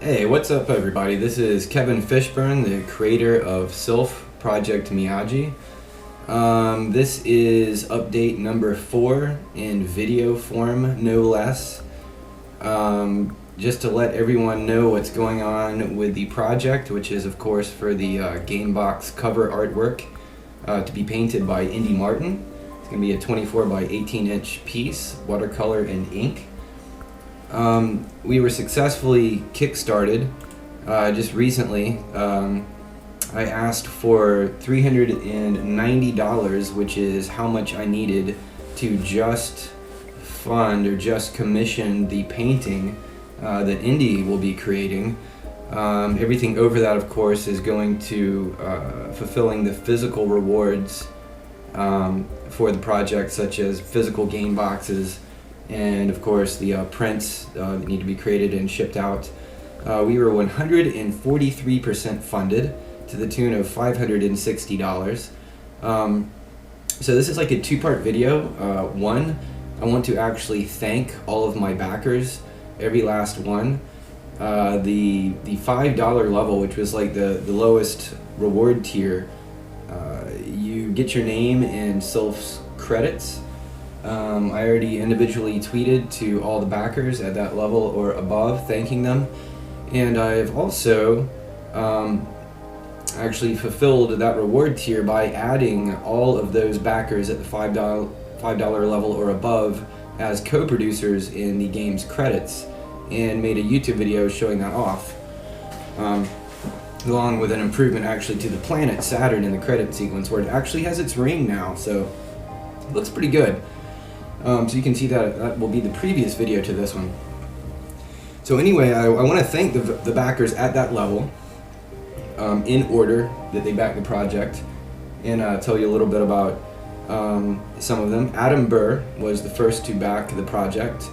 Hey, what's up everybody? This is Kevin Fishburne, the creator of Sylph Project Miyaji. This is update number 4 in video form, no less. Just to let everyone know what's going on with the project, which is of course for the game box cover artwork to be painted by Indy Martin. It's going to be a 24 by 18 inch piece, watercolor and ink. We were successfully kickstarted just recently. I asked for $390, which is how much I needed to just fund or just commission the painting that Indy will be creating. Everything over that, of course, is going to fulfilling the physical rewards for the project, such as physical game boxes, and of course the prints that need to be created and shipped out. We were 143% funded to the tune of $560. So this is like a two-part video. One, I want to actually thank all of my backers, every last one. The $5 level, which was like the lowest reward tier, you get your name in Sylph's credits. I already individually tweeted to all the backers at that level or above, thanking them, and I've also actually fulfilled that reward tier by adding all of those backers at the $5 level or above as co-producers in the game's credits, and made a YouTube video showing that off, along with an improvement actually to the planet Saturn in the credit sequence, where it actually has its ring now, so it looks pretty good. So you can see that will be the previous video to this one. So anyway, I want to thank the backers at that level, in order that they back the project, and tell you a little bit about some of them. Adam Burr was the first to back the project.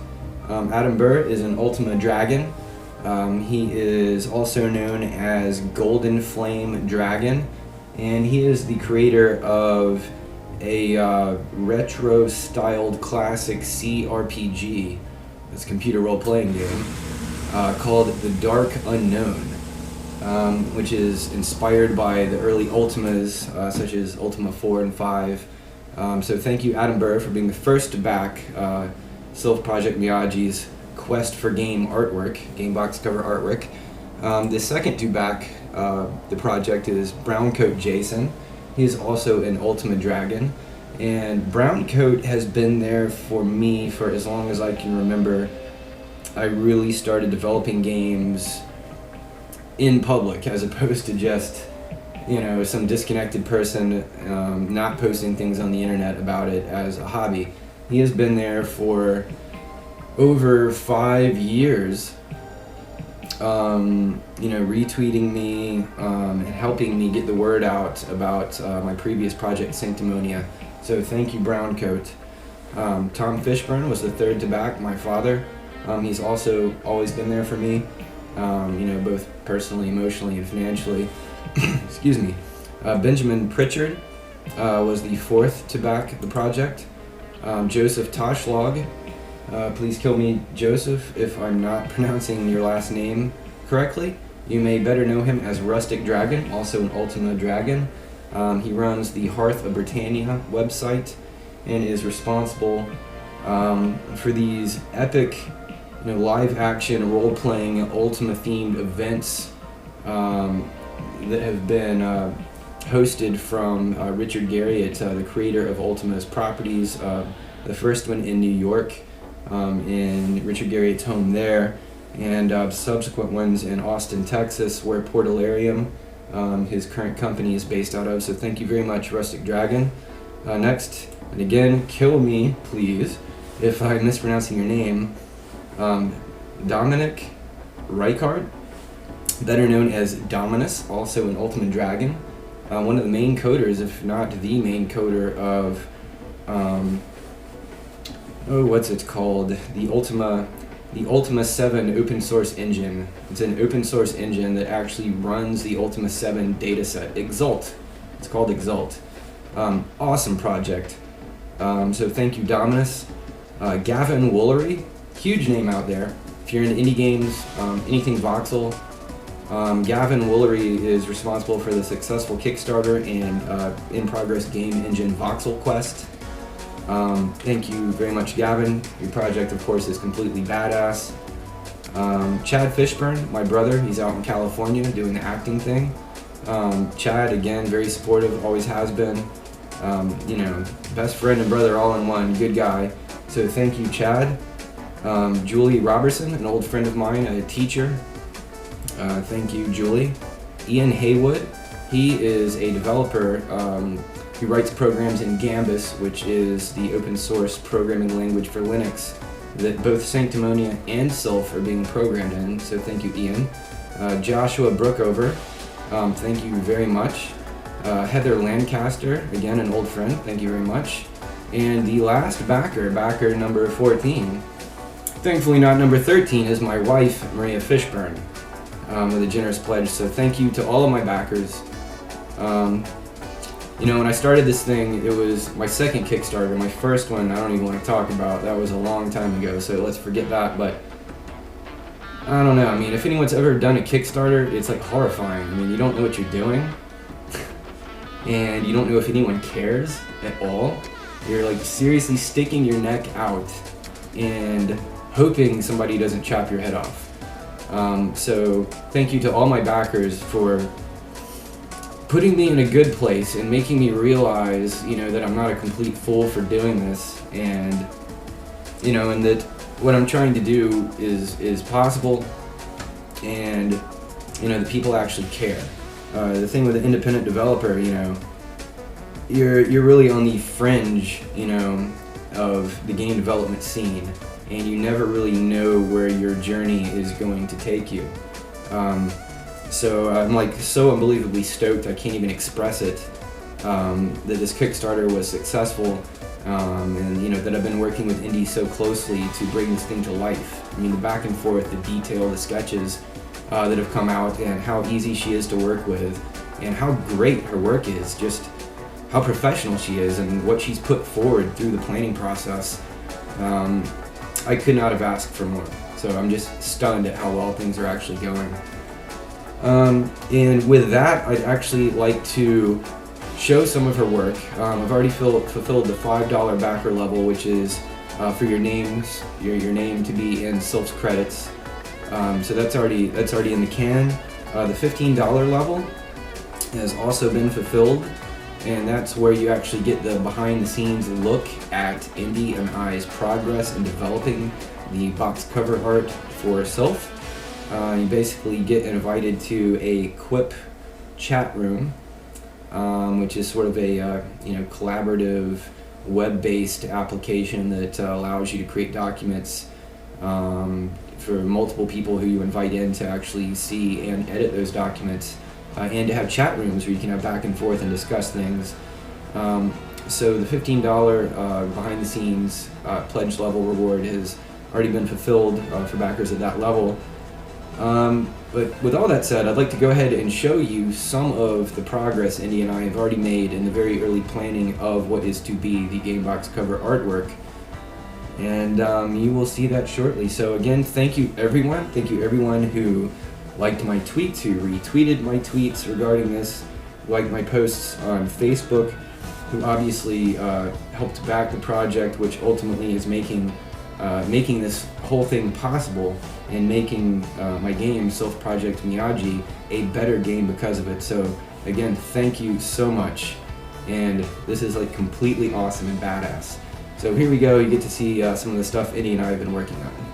Adam Burr is an Ultima Dragon. He is also known as Golden Flame Dragon, and he is the creator of a retro-styled classic CRPG, this computer role-playing game, called The Dark Unknown, which is inspired by the early Ultimas, such as Ultima 4 and 5. So thank you, Adam Burr, for being the first to back Sylph Project Miyaji's quest for game artwork, game box cover artwork. The second to back the project is Browncoat Jason. He is also an Ultima Dragon, and Browncoat has been there for me for as long as I can remember. I really started developing games in public as opposed to just, some disconnected person not posting things on the internet about it as a hobby. He has been there for over 5 years, retweeting me and helping me get the word out about my previous project, Sanctimonia. So thank you, Browncoat. Tom Fishburne was the third to back, my father. He's also always been there for me, both personally, emotionally, and financially. Excuse me. Benjamin Pritchard was the fourth to back the project. Joseph Toshlog. Please kill me, Joseph, if I'm not pronouncing your last name correctly. You may better know him as Rustic Dragon, also an Ultima Dragon. He runs the Hearth of Britannia website and is responsible for these epic, live-action, role-playing, Ultima-themed events that have been hosted from Richard Garriott, the creator of Ultima's properties. The first one in New York, in Richard Garriott's home there, and subsequent ones in Austin, Texas, where Portalarium, his current company, is based out of. So thank you very much, Rustic Dragon. Next, and again, kill me, please, if I'm mispronouncing your name, Dominic Reichard, better known as Dominus, also an Ultimate Dragon, one of the main coders, if not the main coder of what's it called? The Ultima 7 open source engine. It's an open source engine that actually runs the Ultima 7 dataset. Exalt. It's called Exalt. Awesome project. So thank you, Dominus. Gavin Woolery, huge name out there. If you're into indie games, anything voxel, Gavin Woolery is responsible for the successful Kickstarter and in-progress game engine Voxel Quest. Thank you very much, Gavin. Your project, of course, is completely badass. Chad Fishburne, my brother, he's out in California doing the acting thing. Chad, again, very supportive, always has been. You know, best friend and brother all in one, good guy. So thank you, Chad. Julie Robertson, an old friend of mine, a teacher. Thank you, Julie. Ian Haywood, he is a developer who writes programs in Gambus, which is the open source programming language for Linux that both Sanctimonia and Sylph are being programmed in, so thank you, Ian. Joshua Brookover, thank you very much. Heather Lancaster, again an old friend, thank you very much. And the last backer number 14, thankfully not number 13, is my wife, Maria Fishburne, with a generous pledge, so thank you to all of my backers. You know, when I started this thing, it was my second Kickstarter. My first one, I don't even want to talk about. That was a long time ago, so let's forget that. But I don't know. I mean, if anyone's ever done a Kickstarter, it's like horrifying. I mean, you don't know what you're doing, and you don't know if anyone cares at all. You're like seriously sticking your neck out and hoping somebody doesn't chop your head off. So thank you to all my backers for putting me in a good place and making me realize, you know, that I'm not a complete fool for doing this, and, you know, and that what I'm trying to do is possible, and, you know, the people actually care. The thing with an independent developer, you know, you're really on the fringe, you know, of the game development scene, and you never really know where your journey is going to take you. So I'm like so unbelievably stoked, I can't even express it, that this Kickstarter was successful, and you know, that I've been working with Indy so closely to bring this thing to life. I mean, the back and forth, the detail, the sketches that have come out, and how easy she is to work with, and how great her work is, just how professional she is, and what she's put forward through the planning process. I could not have asked for more. So I'm just stunned at how well things are actually going. And with that, I'd actually like to show some of her work. I've already fulfilled the $5 backer level, which is for your names, your name to be in Sylph's credits. So that's already in the can. The $15 level has also been fulfilled, and that's where you actually get the behind-the-scenes look at Indy and I's progress in developing the box cover art for Sylph. You basically get invited to a Quip chat room, which is sort of a collaborative web-based application that allows you to create documents for multiple people who you invite in to actually see and edit those documents, and to have chat rooms where you can have back and forth and discuss things. So the $15 behind-the-scenes pledge level reward has already been fulfilled for backers at that level. But with all that said, I'd like to go ahead and show you some of the progress Indy and I have already made in the very early planning of what is to be the game box cover artwork. And you will see that shortly. So again, thank you everyone. Thank you everyone who liked my tweets, who retweeted my tweets regarding this, liked my posts on Facebook, who obviously helped back the project, which ultimately is making this whole thing possible, and making my game, Sylph Project Miyaji, a better game because of it. So again, thank you so much, and this is like completely awesome and badass. So here we go, you get to see some of the stuff Indy and I have been working on.